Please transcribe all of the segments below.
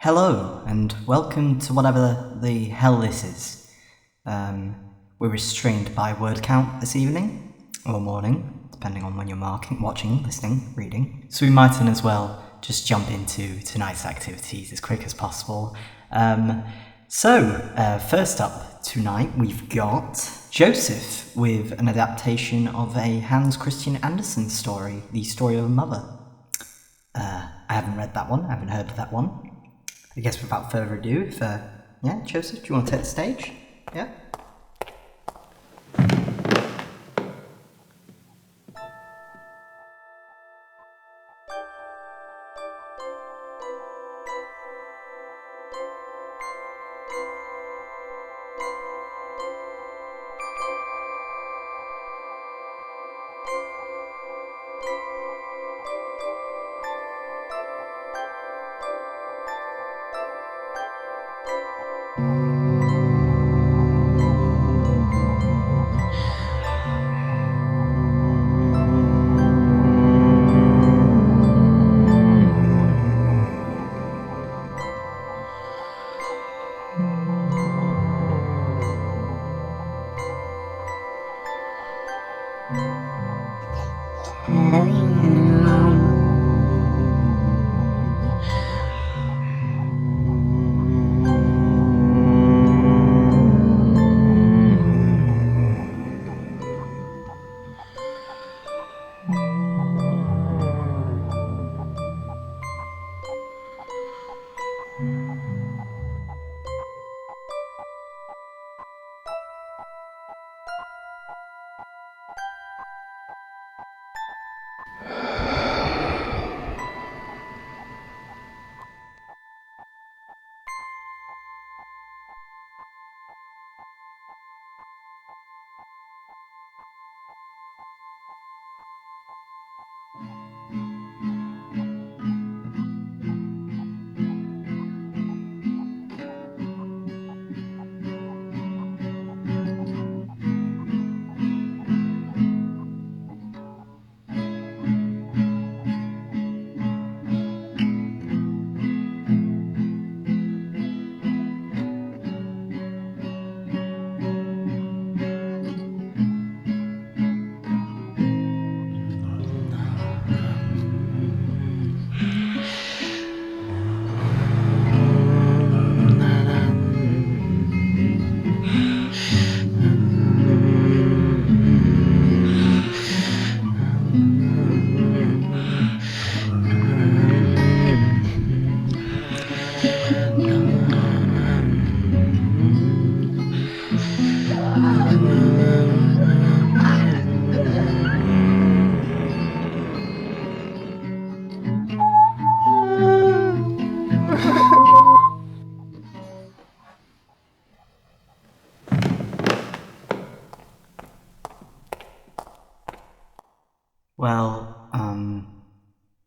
Hello, and welcome to whatever the hell this is. We're restrained by word count this evening, or morning, depending on when you're watching, listening, reading. So we might as well just jump into tonight's activities as quick as possible. First up tonight we've got Joseph with an adaptation of a Hans Christian Andersen story, The Story of a Mother. I haven't read that one, I haven't heard of that one. I guess without further ado, Joseph, do you want to take the stage? Yeah?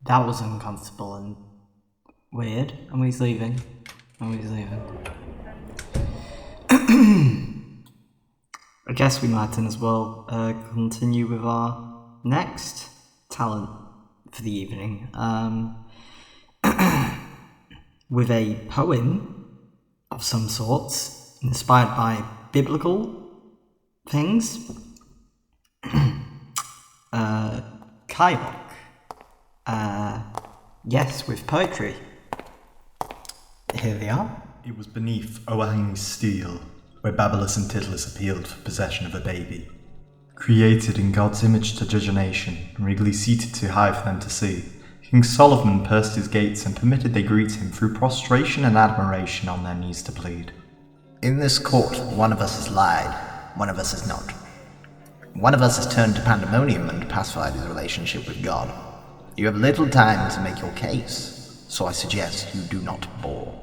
That was uncomfortable and weird. And he's leaving. I guess we might as well continue with our next talent for the evening. With a poem of some sorts, inspired by biblical things. Ghweulch. Yes, with poetry. Here they are. It was beneath Osamu's steel, where Babylus and Titlus appealed for possession of a baby. Created in God's image to judge a nation, and regally seated too high for them to see, King Solomon pursed his gates and permitted they greet him through prostration and admiration on their knees to plead. In this court, one of us has lied, one of us has not. One of us has turned to pandemonium and pacified his relationship with God. You have little time to make your case, so I suggest you do not bore.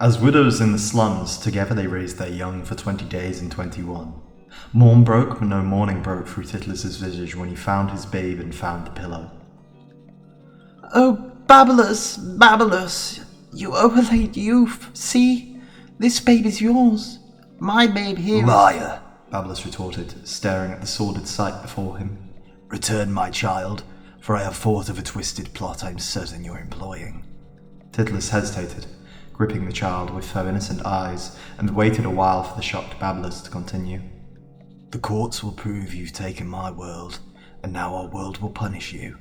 As widows in the slums, together they raised their young for 20 days and 21. Morn broke, but no morning broke through Titlus's visage when he found his babe and found the pillow. Oh, Babylus, Babylus, you overlaid youth. See, this babe is yours. My babe here. Liar, Babylus retorted, staring at the sordid sight before him. Return my child, for I have thought of a twisted plot I'm certain you're employing. Titlus hesitated, gripping the child with her innocent eyes, and waited a while for the shocked Babylus to continue. The courts will prove you've taken my world, and now our world will punish you.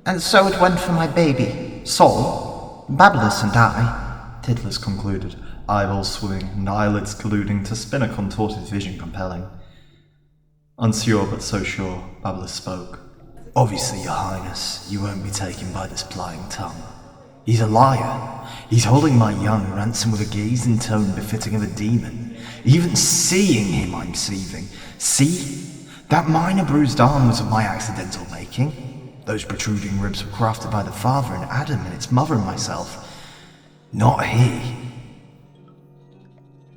And so it went for my baby, Sol, Babylus and I, Titlis concluded, eyeballs swimming and eyelids colluding to spin a contorted vision compelling. Unsure but so sure, Babylus spoke. Obviously, Your Highness, you won't be taken by this plying tongue. He's a liar. He's holding my young ransom with a gaze and tone befitting of a demon. Even seeing him I'm seething. See? That minor bruised arm was of my accidental making. Those protruding ribs were crafted by the father and Adam and its mother and myself. Not he.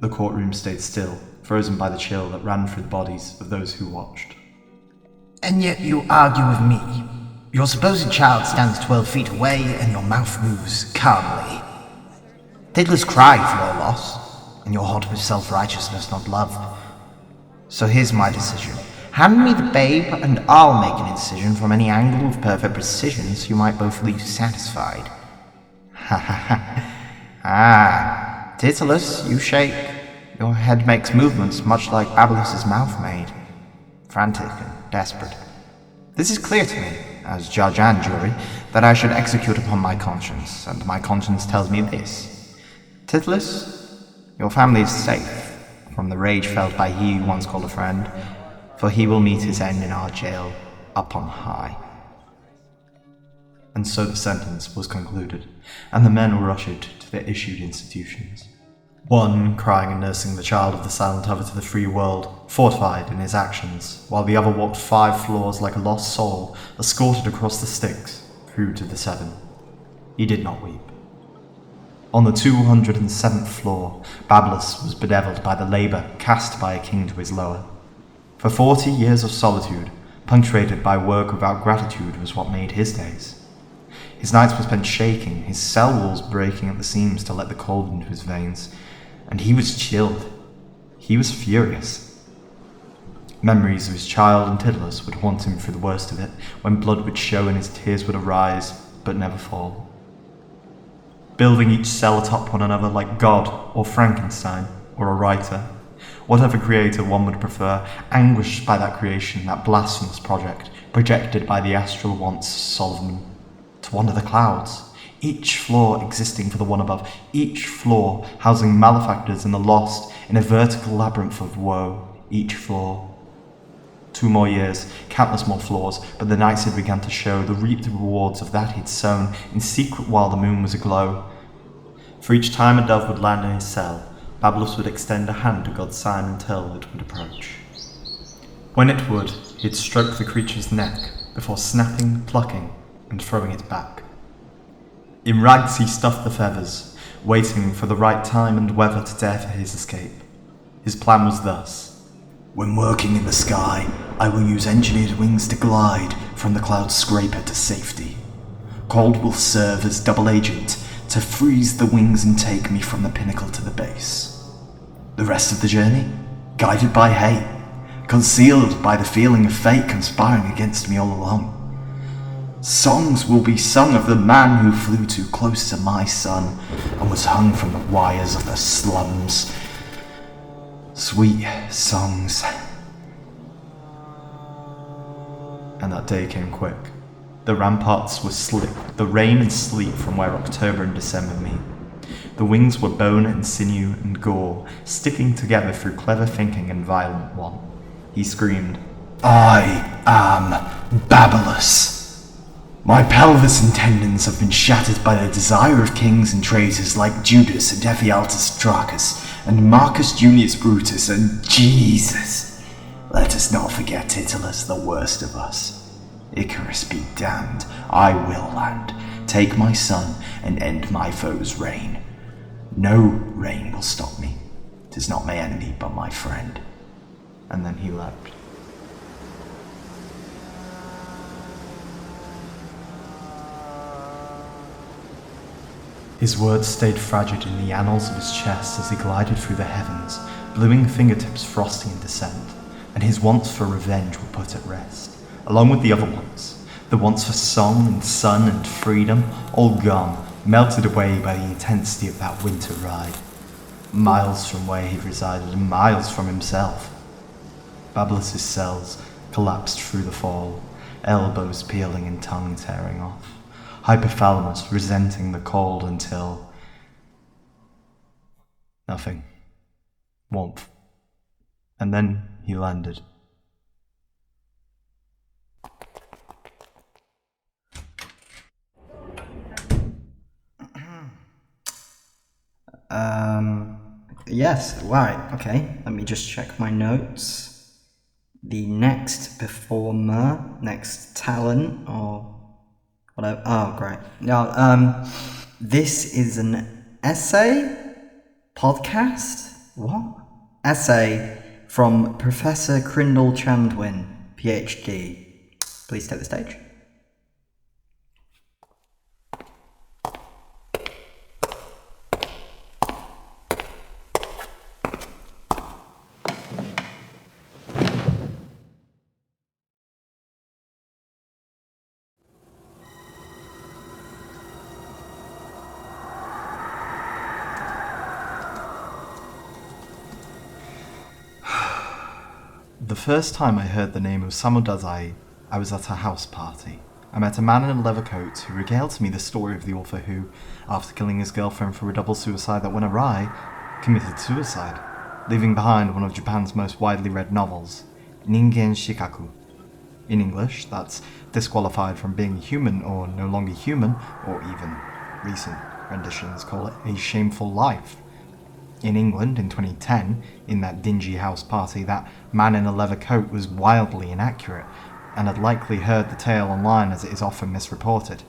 The courtroom stayed still, frozen by the chill that ran through the bodies of those who watched. And yet you argue with me. Your supposed child stands 12 feet away and your mouth moves calmly. Diddlers cry for your loss, and you're hot with self-righteousness, not love. So here's my decision. Hand me the babe, and I'll make an incision from any angle with perfect precision so you might both leave satisfied. Ha ha ha. Ah, Titulus, you shake. Your head makes movements much like Babylus's mouth made. Frantic and desperate. This is clear to me, as judge and jury, that I should execute upon my conscience, and my conscience tells me this. Titulus, your family is safe from the rage felt by he who once called a friend, for he will meet his end in our jail up on high. And so the sentence was concluded, and the men were ushered to their issued institutions. One crying and nursing the child of the silent other to the free world, fortified in his actions, while the other walked 5 floors like a lost soul, escorted across the Styx, through to the 7. He did not weep. On the 207th floor, Babylus was bedeviled by the labour cast by a king to his lower. For 40 years of solitude, punctuated by work without gratitude, was what made his days. His nights were spent shaking, his cell walls breaking at the seams to let the cold into his veins, and he was chilled. He was furious. Memories of his child and Titulus would haunt him through the worst of it, when blood would show and his tears would arise, but never fall. Building each cell atop one another like God, or Frankenstein, or a writer, whatever creator one would prefer, anguished by that creation, that blasphemous project, projected by the astral wants Solomon, to one of the clouds, each floor existing for the one above, each floor housing malefactors and the lost in a vertical labyrinth of woe, each floor. 2 more years, countless more floors, but the nights had begun to show the reaped rewards of that he'd sown in secret while the moon was aglow. For each time a dove would land in his cell, Babylus would extend a hand to God's sign until it would approach. When it would, he'd stroke the creature's neck before snapping, plucking, and throwing it back. In rags he stuffed the feathers, waiting for the right time and weather to dare for his escape. His plan was thus. When working in the sky, I will use engineered wings to glide from the cloud scraper to safety. Cold will serve as double agent to freeze the wings and take me from the pinnacle to the base. The rest of the journey, guided by hate, concealed by the feeling of fate conspiring against me all along. Songs will be sung of the man who flew too close to my sun and was hung from the wires of the slums. Sweet songs. And that day came quick. The ramparts were slick with the rain and sleet from where October and December meet. The wings were bone and sinew and gore, sticking together through clever thinking and violent want. He screamed, I am Babylus. My pelvis and tendons have been shattered by the desire of kings and traitors like Judas and Ephialtus Trachus and Marcus Junius Brutus and Jesus. Let us not forget Titulus, the worst of us. Icarus be damned, I will land, take my son, and end my foe's reign. No reign will stop me. 'Tis not my enemy, but my friend. and then he leapt. His words stayed fragile in the annals of his chest as he glided through the heavens, bluing fingertips frosty in descent, and his wants for revenge were put at rest, along with the other wants, the wants for song and sun and freedom, all gone, melted away by the intensity of that winter ride. Miles from where he'd resided and miles from himself. Babylus' cells collapsed through the fall, elbows peeling and tongue tearing off. Hypothalamus resenting the cold until... nothing. Warmth. And then he landed. Yes, right, okay. Let me just check my notes. The next performer, next talent, or whatever. Oh, great. No, this is an essay? Podcast? What? Essay from Professor Grendel Champin, PhD. Please take the stage. The first time I heard the name of Osamu Dazai, I was at a house party. I met a man in a leather coat who regaled to me the story of the author who, after killing his girlfriend for a double suicide that went awry, committed suicide, leaving behind one of Japan's most widely read novels, Ningen Shikaku. In English, that's disqualified from being human or no longer human, or even recent renditions call it a shameful life. In England in 2010, in that dingy house party, that man in a leather coat was wildly inaccurate, and had likely heard the tale online as it is often misreported.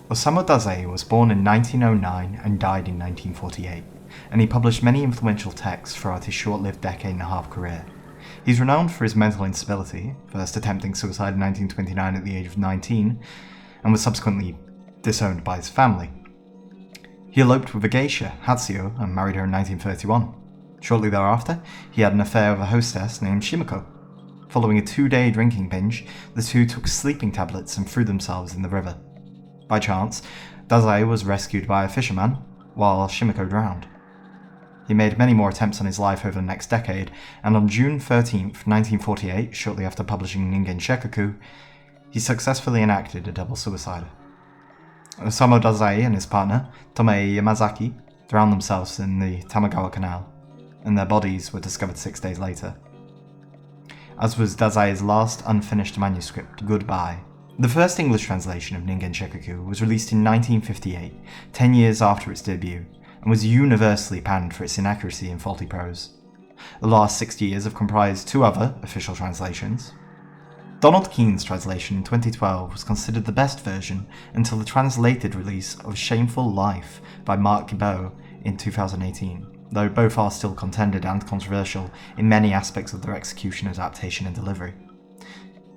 Osamu Dazai was born in 1909 and died in 1948, and he published many influential texts throughout his short-lived decade-and-a-half career. He's renowned for his mental instability, first attempting suicide in 1929 at the age of 19, and was subsequently disowned by his family. He eloped with a geisha, Hatsuyo, and married her in 1931. Shortly thereafter, he had an affair with a hostess named Shimiko. Following a 2-day drinking binge, the two took sleeping tablets and threw themselves in the river. By chance, Dazai was rescued by a fisherman, while Shimiko drowned. He made many more attempts on his life over the next decade, and on June 13th, 1948, shortly after publishing Ningen Shikaku, he successfully enacted a double suicide. Osamu Dazai and his partner, Tomoe Yamazaki, drowned themselves in the Tamagawa Canal, and their bodies were discovered 6 days later. As was Dazai's last unfinished manuscript, Goodbye. The first English translation of Ningen Shikaku was released in 1958, 10 years after its debut, and was universally panned for its inaccuracy and faulty prose. The last 60 years have comprised 2 other official translations. Donald Keene's translation in 2012 was considered the best version until the translated release of Shameful Life by Mark Gibeau in 2018, though both are still contended and controversial in many aspects of their execution, adaptation and delivery.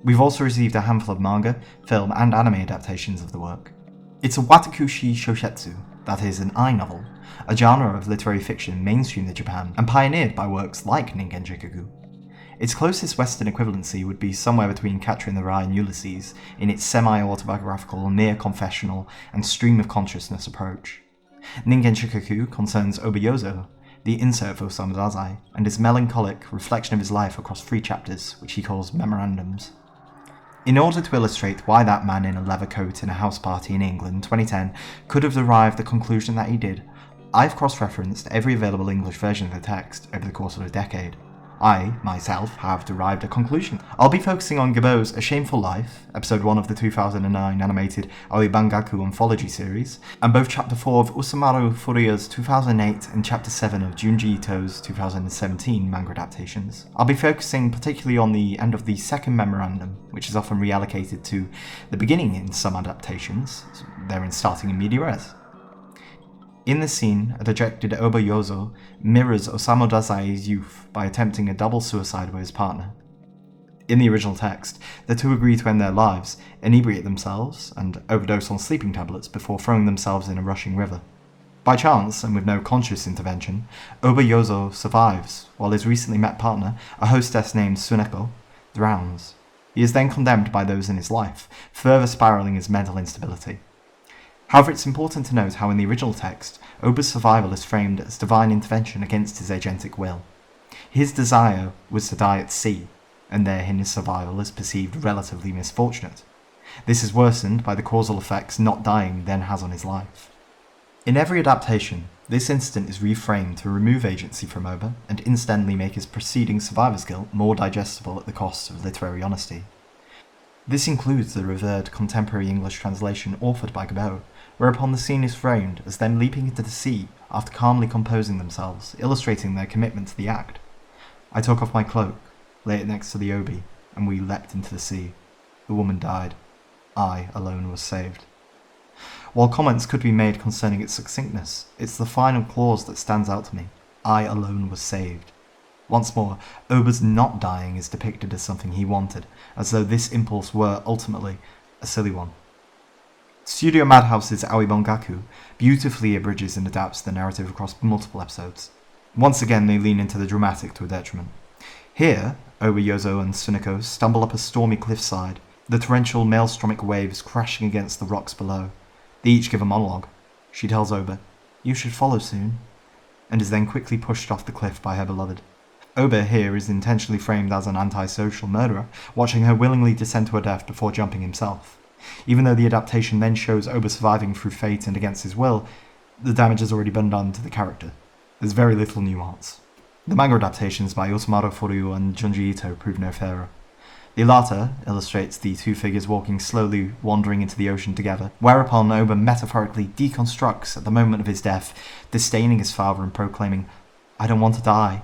We've also received a handful of manga, film and anime adaptations of the work. It's a watakushi shoshetsu, that is, an I-novel, a genre of literary fiction mainstreamed in Japan and pioneered by works like Ningen Shikaku. Its closest Western equivalency would be somewhere between Catcher in the Rye and Ulysses in its semi-autobiographical, near-confessional, and stream-of-consciousness approach. Ningen Shikaku concerns Obayozo, the insert for Osamu Dazai, and his melancholic reflection of his life across 3 chapters, which he calls memorandums. In order to illustrate why that man in a leather coat in a house party in England in 2010 could have derived the conclusion that he did, I've cross-referenced every available English version of the text over the course of a decade. I, myself, have derived a conclusion. I'll be focusing on Gibeau's A Shameful Life, episode 1 of the 2009 animated Aoibangaku anthology series, and both chapter 4 of Usamaru Furia's 2008 and chapter 7 of Junji Ito's 2017 manga adaptations. I'll be focusing particularly on the end of the second memorandum, which is often reallocated to the beginning in some adaptations, therein starting in media res. In this scene, a dejected Obayozo mirrors Osamu Dazai's youth by attempting a double suicide with his partner. In the original text, the two agree to end their lives, inebriate themselves, and overdose on sleeping tablets before throwing themselves in a rushing river. By chance, and with no conscious intervention, Obayozo survives, while his recently met partner, a hostess named Tsuneko, drowns. He is then condemned by those in his life, further spiralling his mental instability. However, it's important to note how in the original text, Oba's survival is framed as divine intervention against his agentic will. His desire was to die at sea, and therein his survival is perceived relatively misfortunate. This is worsened by the causal effects not dying then has on his life. In every adaptation, this incident is reframed to remove agency from Oba and incidentally make his preceding survivor's guilt more digestible at the cost of literary honesty. This includes the revered contemporary English translation authored by Ghweulch, whereupon the scene is framed as them leaping into the sea after calmly composing themselves, illustrating their commitment to the act. I took off my cloak, lay it next to the obi, and we leapt into the sea. The woman died. I alone was saved. While comments could be made concerning its succinctness, it's the final clause that stands out to me. I alone was saved. Once more, Oba's not dying is depicted as something he wanted, as though this impulse were, ultimately, a silly one. Studio Madhouse's Aoi Bongaku beautifully abridges and adapts the narrative across multiple episodes. Once again, they lean into the dramatic to a detriment. Here, Oba, Yozo, and Tsuneko stumble up a stormy cliffside, the torrential maelstromic waves crashing against the rocks below. They each give a monologue. She tells Oba, "You should follow soon," and is then quickly pushed off the cliff by her beloved. Oba here is intentionally framed as an antisocial murderer, watching her willingly descend to her death before jumping himself. Even though the adaptation then shows Oba surviving through fate and against his will, the damage has already been done to the character. There's very little nuance. The manga adaptations by Osamu Furyu and Junji Ito prove no fairer. The latter illustrates the two figures walking slowly, wandering into the ocean together, whereupon Oba metaphorically deconstructs at the moment of his death, disdaining his father and proclaiming, "I don't want to die."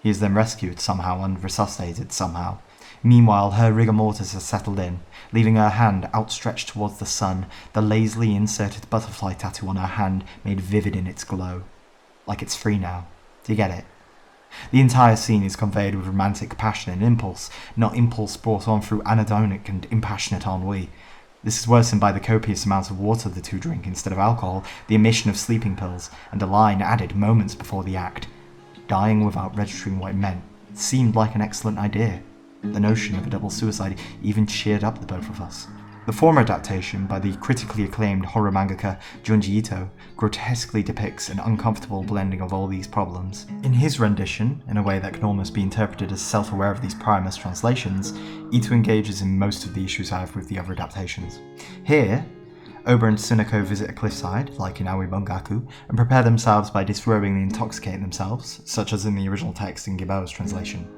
He is then rescued somehow and resuscitated somehow. Meanwhile, her rigor mortis has settled in, leaving her hand outstretched towards the sun, the lazily inserted butterfly tattoo on her hand made vivid in its glow. Like it's free now. Do you get it? The entire scene is conveyed with romantic passion and impulse, not impulse brought on through anhedonic and impassionate ennui. This is worsened by the copious amounts of water the two drink instead of alcohol, the omission of sleeping pills, and a line added moments before the act. Dying without registering what it meant seemed like an excellent idea. The notion of a double suicide even cheered up the both of us. The former adaptation by the critically acclaimed horror mangaka Junji Ito grotesquely depicts an uncomfortable blending of all these problems. In his rendition, in a way that can almost be interpreted as self-aware of these prior mistranslations, Ito engages in most of the issues I have with the other adaptations. Here, Oba and Tsuneko visit a cliffside, like in Aoi Bongaku, and prepare themselves by disrobing and intoxicating themselves, such as in the original text in Ghweulch's translation.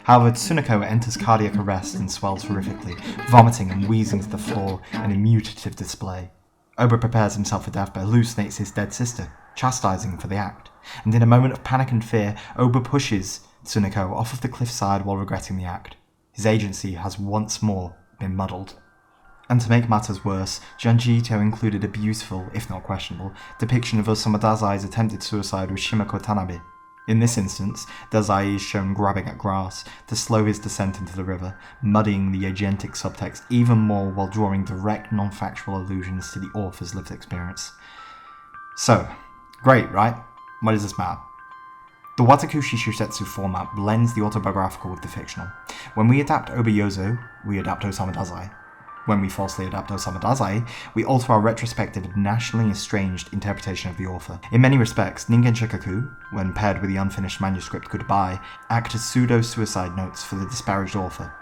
However, Tsuneko enters cardiac arrest and swells horrifically, vomiting and wheezing to the floor, an immutative display. Oba prepares himself for death but hallucinates his dead sister, chastising him for the act, and in a moment of panic and fear, Oba pushes Tsuneko off of the cliffside while regretting the act. His agency has once more been muddled. And to make matters worse, Junji Ito included a beautiful, if not questionable, depiction of Osamu Dazai's attempted suicide with Shimako Tanabe. In this instance, Dazai is shown grabbing at grass to slow his descent into the river, muddying the agentic subtext even more while drawing direct non-factual allusions to the author's lived experience. So, great, right? What does this matter? The Watakushi Shusetsu format blends the autobiographical with the fictional. When we adapt Oba Yozo, we adapt Osamu Dazai. When we falsely adapt Osamu Dazai, we alter our retrospective, nationally estranged interpretation of the author. In many respects, Ningen Shikaku, when paired with the unfinished manuscript Goodbye, act as pseudo-suicide notes for the disparaged author.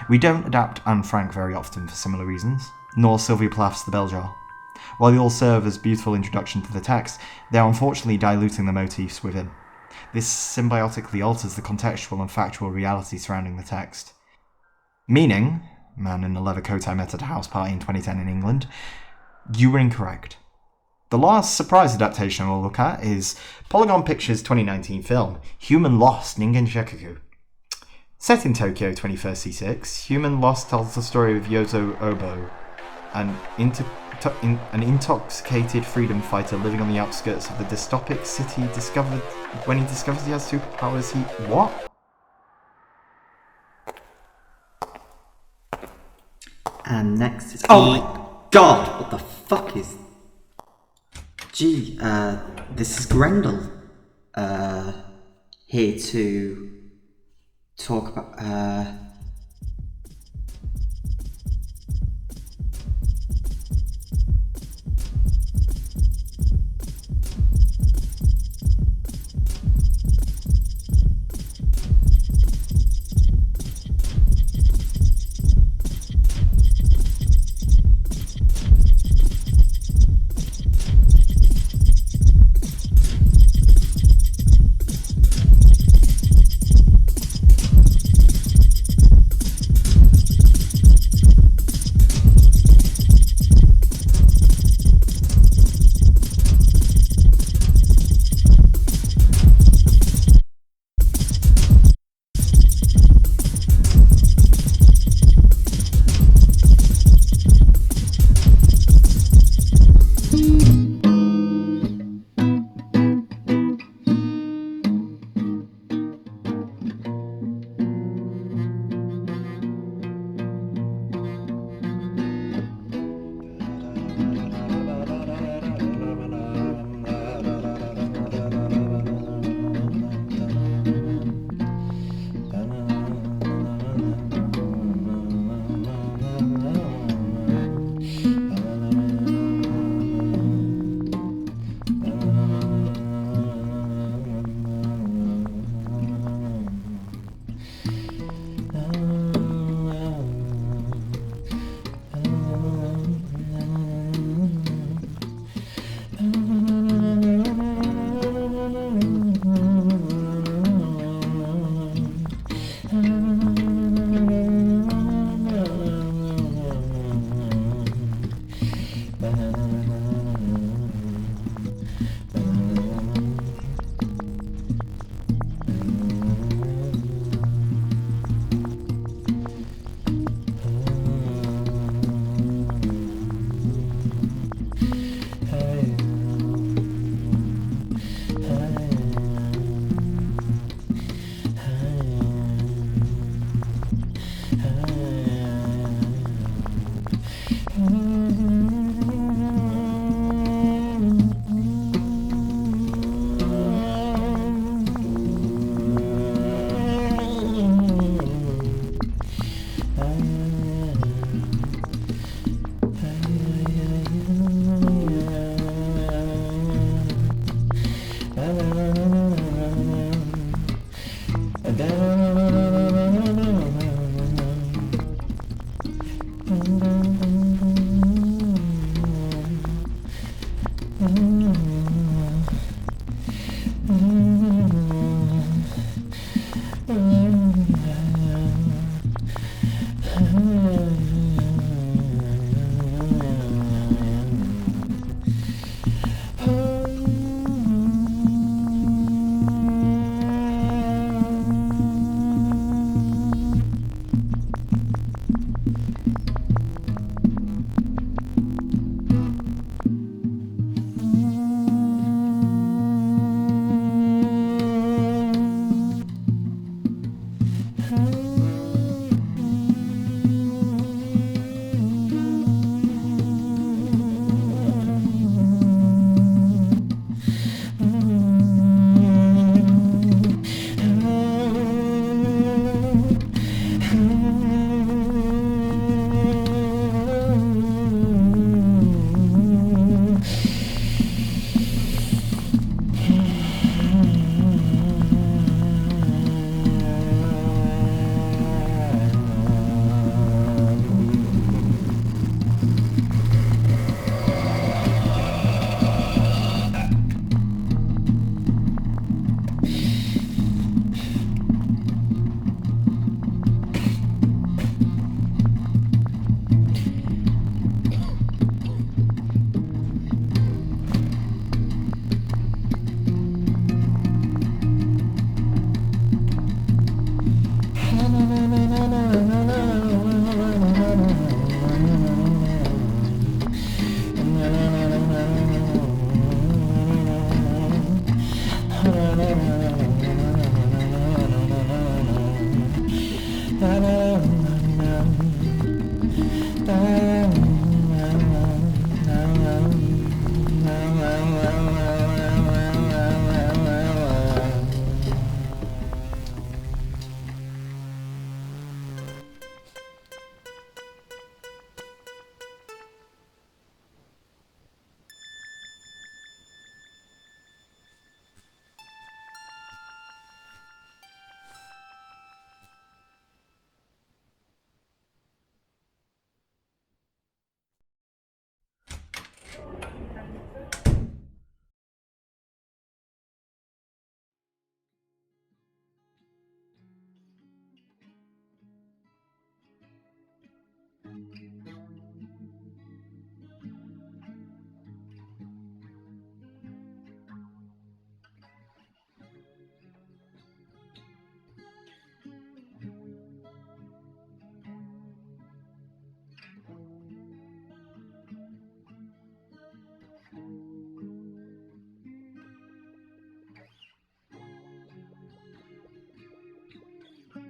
We don't adapt Anne Frank very often for similar reasons, nor Sylvia Plath's The Bell Jar. While they all serve as beautiful introduction to the text, they are unfortunately diluting the motifs within. This symbiotically alters the contextual and factual reality surrounding the text. Meaning, man in a leather coat I met at a house party in 2010 in England, you were incorrect. The last surprise adaptation we'll look at is Polygon Pictures' 2019 film, Human Lost Ningen Shikaku. Set in Tokyo 21st C6, Human Lost tells the story of Yozo Obo, an intoxicated freedom fighter living on the outskirts of the dystopic city when he discovers he has superpowers. What? And next is... Oh my god! What the fuck is... Gee, this is Grendel. Here to talk about...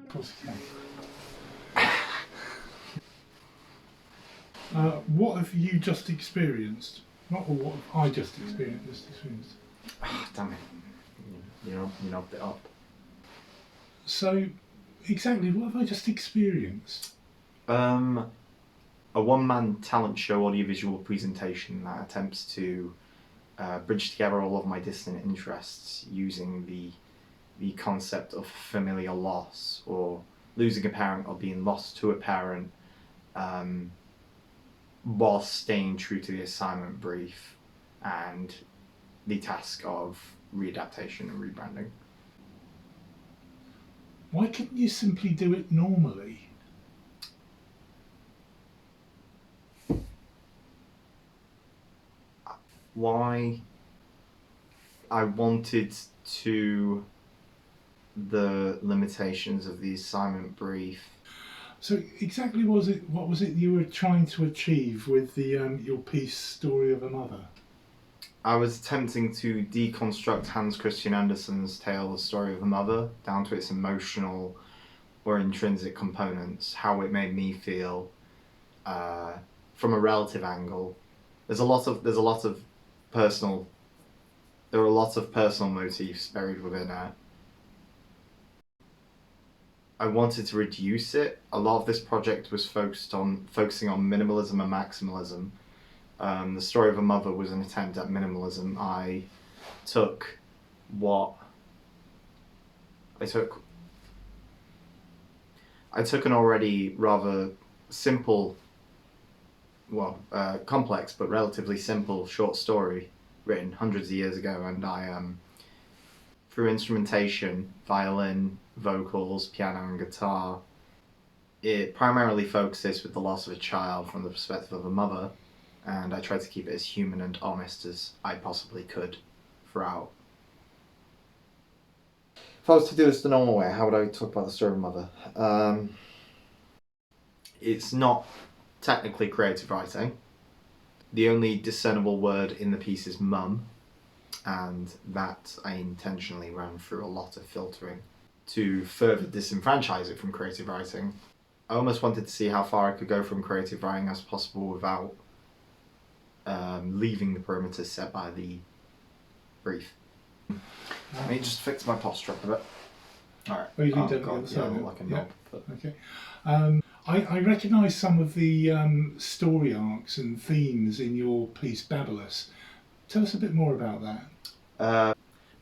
Of course you can. What have you just experienced? Not what have I just experienced. Damn it. You knocked it up. So, exactly, what have I just experienced? A one-man talent show audiovisual presentation that attempts to bridge together all of my distant interests using the concept of familial loss, or losing a parent or being lost to a parent, while staying true to the assignment brief and the task of readaptation and rebranding. Why couldn't you simply do it normally? Why I wanted to the limitations of the assignment brief. So exactly what was it you were trying to achieve with the your piece Story of a Mother? I was attempting to deconstruct Hans Christian Andersen's tale, The Story of a Mother, down to its emotional or intrinsic components, how it made me feel from a relative angle. There are a lot of personal motifs buried within it. I wanted to reduce it. A lot of this project was focusing on minimalism and maximalism. The Story of a Mother was an attempt at minimalism. I took an already rather simple, complex but relatively simple short story written hundreds of years ago, and I through instrumentation, violin, vocals, piano and guitar, it primarily focuses with the loss of a child from the perspective of a mother, and I tried to keep it as human and honest as I possibly could throughout. If I was to do this the normal way, how would I talk about the story of a mother? It's not technically creative writing. The only discernible word in the piece is mum, and that I intentionally ran through a lot of filtering to further disenfranchise it from creative writing. I almost wanted to see how far I could go from creative writing as possible without leaving the perimeters set by the brief. Let me just fix my posture up a bit. Alright. Oh, you need to on the side. Like a knob. Okay. I recognise some of the story arcs and themes in your piece Babylus. Tell us a bit more about that.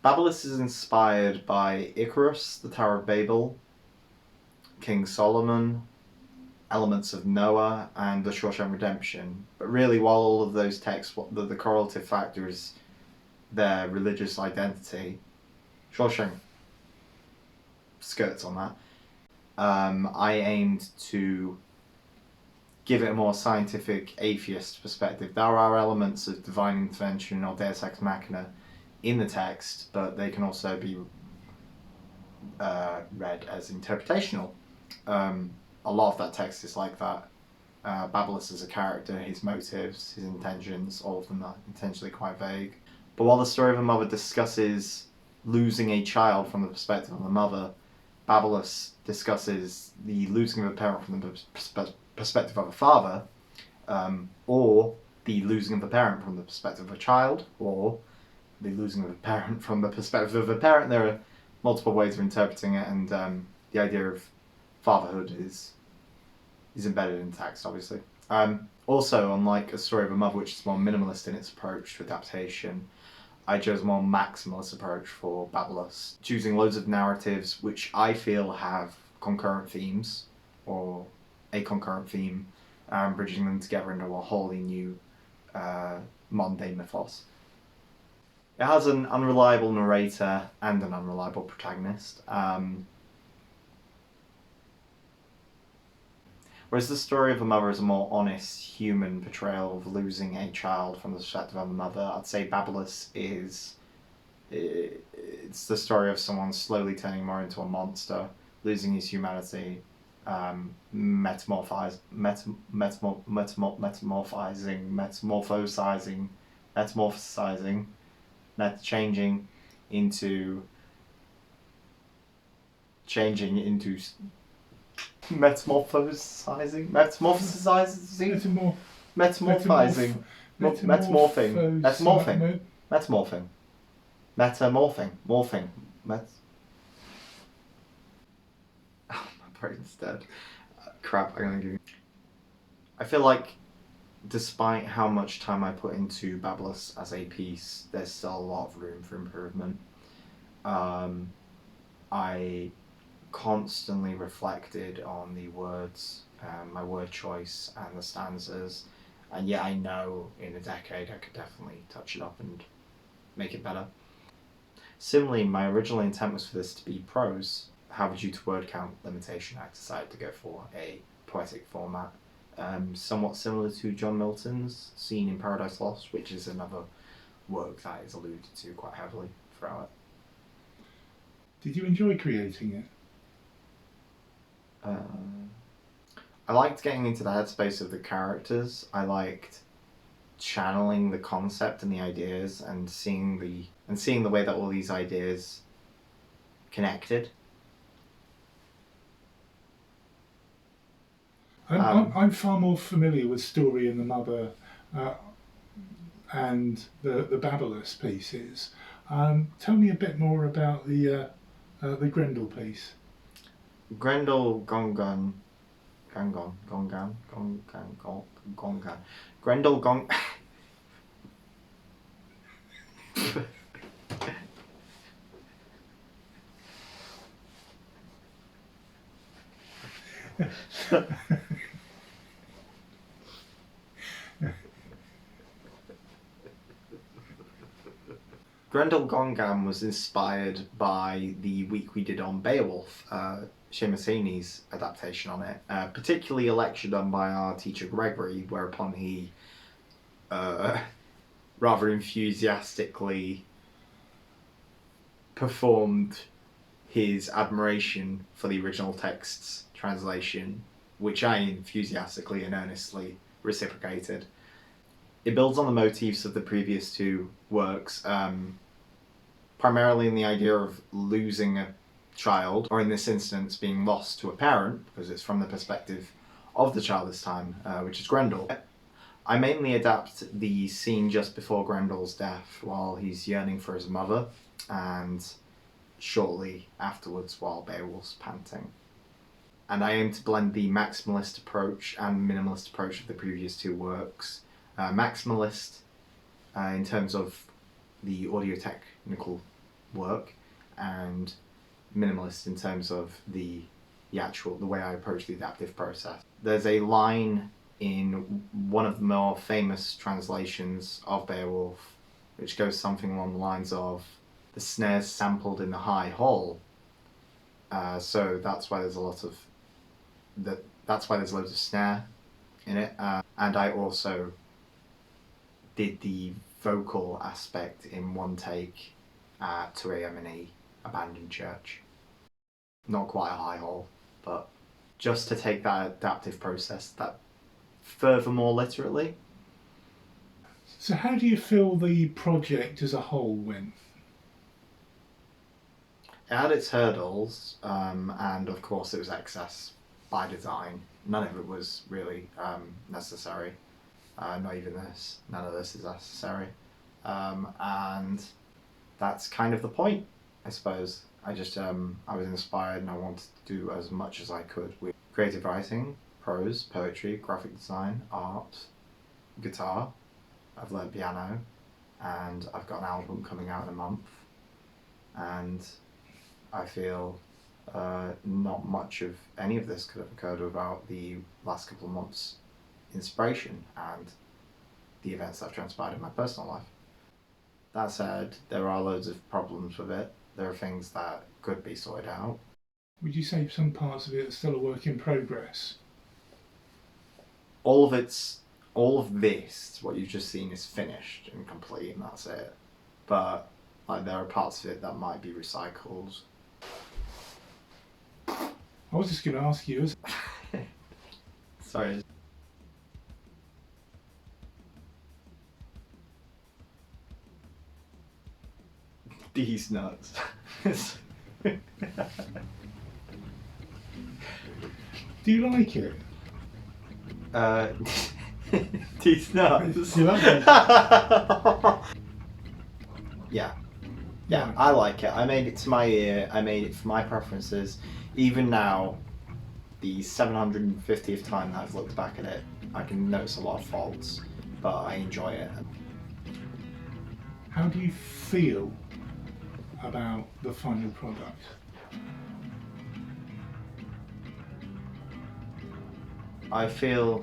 Babylus is inspired by Icarus, the Tower of Babel, King Solomon, elements of Noah, and the Shawshank Redemption. But really, while all of those texts, the correlative factor is their religious identity, Shawshank skirts on that. I aimed to give it a more scientific atheist perspective. There are elements of divine intervention or Deus Ex Machina in the text, but they can also be read as interpretational. A lot of that text is like that. Babylus as a character, his motives, his intentions, all of them are intentionally quite vague. But while the Story of a Mother discusses losing a child from the perspective of a mother, Babylus discusses the losing of a parent from the perspective of a father, or the losing of a parent from the perspective of a child, or the losing of a parent from the perspective of a parent. There are multiple ways of interpreting it, and the idea of fatherhood is embedded in text, obviously. Also, unlike A Story of a Mother, which is more minimalist in its approach to adaptation, I chose a more maximalist approach for Babylus, choosing loads of narratives which I feel have concurrent themes, or a concurrent theme, bridging them together into a wholly new modern-day mythos. It has an unreliable narrator and an unreliable protagonist. Whereas The Story of a Mother is a more honest, human portrayal of losing a child from the perspective of a mother, I'd say Babylus it's the story of someone slowly turning more into a monster, losing his humanity, metamorphosizing, changing into metamorphosing, my brain's dead. Crap, I'm gonna give you. I feel like, despite how much time I put into Babylus as a piece, there's still a lot of room for improvement. I constantly reflected on the words, my word choice, and the stanzas, and yet I know in a decade I could definitely touch it up and make it better. Similarly, my original intent was for this to be prose. However, due to word count limitation, I decided to go for a poetic format, somewhat similar to John Milton's Scene in Paradise Lost, which is another work that is alluded to quite heavily throughout it. Did you enjoy creating it? I liked getting into the headspace of the characters. I liked channeling the concept and the ideas, and seeing the way that all these ideas connected. I'm far more familiar with Story and the Mother and the Babylus pieces. Tell me a bit more about the Grendel piece. Grendel, Gongan. Grendel, Gong. Grendel Gongan was inspired by the week we did on Beowulf, Seamus Heaney's adaptation on it, particularly a lecture done by our teacher Gregory, whereupon he rather enthusiastically performed his admiration for the original text's translation, which I enthusiastically and earnestly reciprocated. It builds on the motifs of the previous two works, primarily in the idea of losing a child, or in this instance being lost to a parent, because it's from the perspective of the child this time, which is Grendel. I mainly adapt the scene just before Grendel's death, while he's yearning for his mother, and shortly afterwards while Beowulf's panting. And I aim to blend the maximalist approach and minimalist approach of the previous two works. Maximalist in terms of the audio-technical work, and minimalist in terms of the way I approach the adaptive process. There's a line in one of the more famous translations of Beowulf which goes something along the lines of, "The snares sampled in the high hall." So that's why there's loads of snare in it, and I also did the vocal aspect in one take at 2 a.m. in a abandoned church. Not quite a high hall, but just to take that adaptive process that furthermore literally. So how do you feel the project as a whole went? It had its hurdles, and of course it was excess by design. None of it was really necessary. Not even this. None of this is necessary. And that's kind of the point, I suppose. I just, I was inspired and I wanted to do as much as I could with creative writing, prose, poetry, graphic design, art, guitar. I've learned piano, and I've got an album coming out in a month. And I feel not much of any of this could have occurred without the last couple of months' inspiration and the events that have transpired in my personal life. That said, there are loads of problems with it. There are things that could be sorted out. Would you say some parts of it are still a work in progress? All of this, what you've just seen, is finished and complete, and that's it. But like, there are parts of it that might be recycled. I was just going to ask you, Sorry. These nuts. do you like it? These nuts. You love it? Yeah, I like it. I made it to my ear. I made it for my preferences. Even now, the 750th time that I've looked back at it, I can notice a lot of faults, but I enjoy it. How do you feel about the final product? I feel